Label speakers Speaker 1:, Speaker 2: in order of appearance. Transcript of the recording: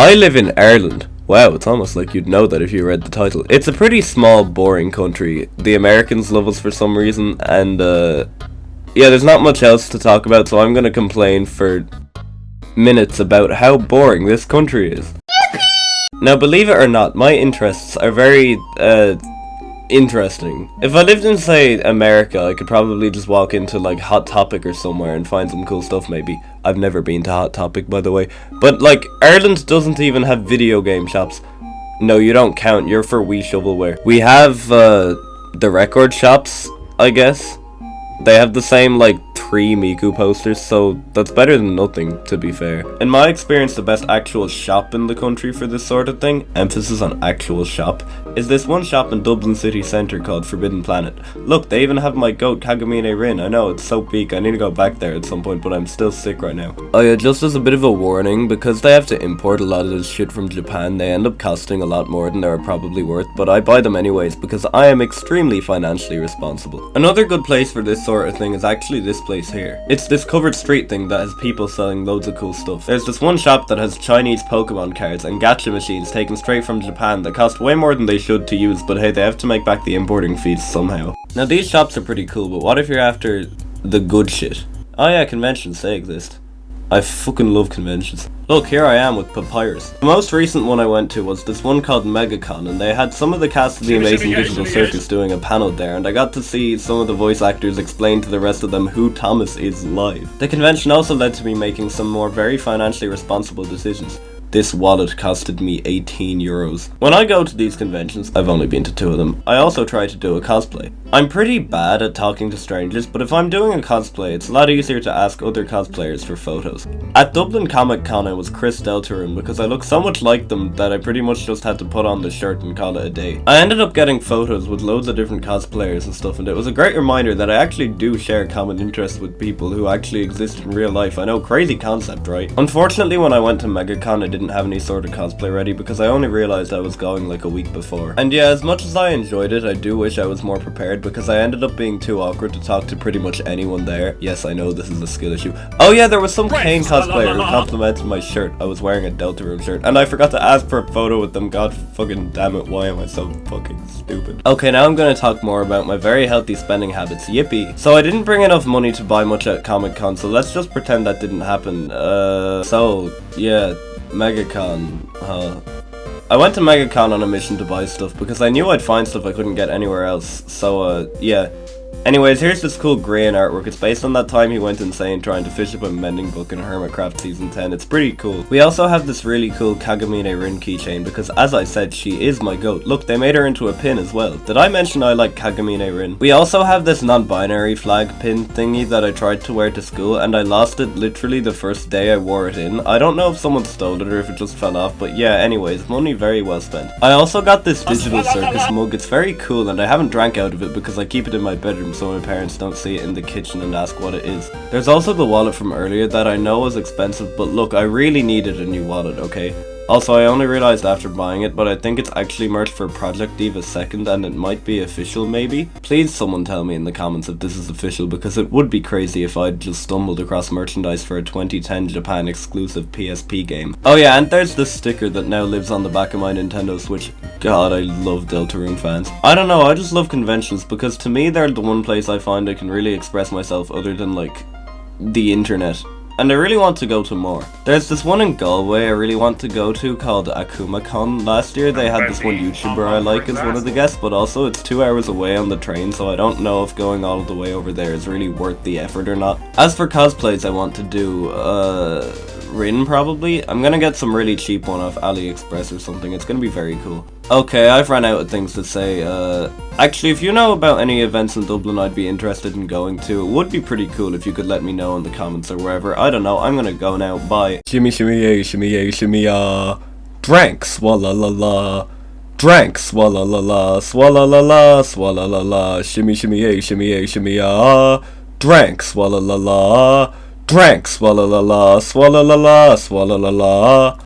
Speaker 1: I live in Ireland. Wow, it's almost like you'd know that if you read the title. It's a pretty small, boring country. The Americans love us for some reason, and yeah, there's not much else to talk about, so I'm gonna complain for minutes about how boring this country is. Now, believe it or not, my interests are very, interesting. If I lived in, say, America, I could probably just walk into, like, Hot Topic or somewhere and find some cool stuff, maybe. I've never been to Hot Topic, by the way. But, like, Ireland doesn't even have video game shops. No, you don't count. You're for wee shovelware. We have, the record shops, I guess. They have the same, like, 3 Miku posters, so that's better than nothing, to be fair. In my experience, the best actual shop in the country for this sort of thing, emphasis on actual shop, is this one shop in Dublin city centre called Forbidden Planet. Look, they even have my goat Kagomine Rin. I know, it's so peak, I need to go back there at some point, but I'm still sick right now. Oh yeah, just as a bit of a warning, because they have to import a lot of this shit from Japan, they end up costing a lot more than they're probably worth, but I buy them anyways, because I am extremely financially responsible. Another good place for this sort of thing is actually this place here. It's this covered street thing that has people selling loads of cool stuff. There's this one shop that has Chinese Pokemon cards and gacha machines taken straight from Japan that cost way more than they should to use, but hey, they have to make back the importing fees somehow. Now these shops are pretty cool, but what if you're after the good shit? Oh yeah, conventions, they exist. I fucking love conventions. Look, here I am with Papyrus. The most recent one I went to was this one called MegaCon, and they had some of the cast of the Amazing Digital Circus doing a panel there, and I got to see some of the voice actors explain to the rest of them who Thomas is live. The convention also led to me making some more very financially responsible decisions. This wallet costed me 18 euros. When I go to these conventions, I've only been to 2 of them, I also try to do a cosplay. I'm pretty bad at talking to strangers, but if I'm doing a cosplay, it's a lot easier to ask other cosplayers for photos. At Dublin Comic Con I was Chris Deltarune because I look so much like them that I pretty much just had to put on the shirt and call it a day. I ended up getting photos with loads of different cosplayers and stuff, and it was a great reminder that I actually do share common interests with people who actually exist in real life. I know, crazy concept, right? Unfortunately, when I went to MegaCon I didn't have any sort of cosplay ready because I only realized I was going like a week before. And yeah, as much as I enjoyed it, I do wish I was more prepared because I ended up being too awkward to talk to pretty much anyone there. Yes, I know this is a skill issue. Oh yeah, there was some Kane cosplayer who complimented my shirt. I was wearing a Deltarune shirt and I forgot to ask for a photo with them. God fucking damn it, why am I so fucking stupid? Okay, now I'm gonna talk more about my very healthy spending habits. Yippee. So I didn't bring enough money to buy much at Comic Con, so let's just pretend that didn't happen. So yeah, MegaCon, I went to MegaCon on a mission to buy stuff because I knew I'd find stuff I couldn't get anywhere else, so yeah. Anyways, here's this cool Grain artwork. It's based on that time he went insane trying to fish up a mending book in Hermitcraft Season 10. It's pretty cool. We also have this really cool Kagomine Rin keychain because, as I said, she is my goat. Look, they made her into a pin as well. Did I mention I like Kagomine Rin? We also have this non-binary flag pin thingy that I tried to wear to school, and I lost it literally the first day I wore it in. I don't know if someone stole it or if it just fell off, but yeah, anyways, money very well spent. I also got this digital circus mug. It's very cool, and I haven't drank out of it because I keep it in my bedroom so my parents don't see it in the kitchen and ask what it is. There's also the wallet from earlier that I know was expensive, but look, I really needed a new wallet, okay? Also, I only realized after buying it, but I think it's actually merch for Project Diva 2nd and it might be official maybe? Please someone tell me in the comments if this is official because it would be crazy if I'd just stumbled across merchandise for a 2010 Japan exclusive PSP game. Oh yeah, and there's this sticker that now lives on the back of my Nintendo Switch. God, I love Deltarune fans. I don't know, I just love conventions because to me they're the one place I find I can really express myself other than like the internet. And I really want to go to more. There's this one in Galway I really want to go to called AkumaCon. Last year they had this one YouTuber I like as one of the guests, but also it's 2 hours away on the train, so I don't know if going all the way over there is really worth the effort or not. As for cosplays I want to do, Rin probably. I'm gonna get some really cheap one off AliExpress or something. It's gonna be very cool. Okay, I've run out of things to say. Actually, if you know about any events in Dublin I'd be interested in going to, it would be pretty cool if you could let me know in the comments or wherever. I don't know, I'm gonna go now, bye. Shimmy shimmy yay, shimmy yay, shimmy ya. Drank, swalla la la. Drank, swalla la la, swalla la la, swalla la la. Shimmy shimmy yay, shimmy ya. Drank, swalla la la. Drank, swalla la la, swalla la la, swalla la la.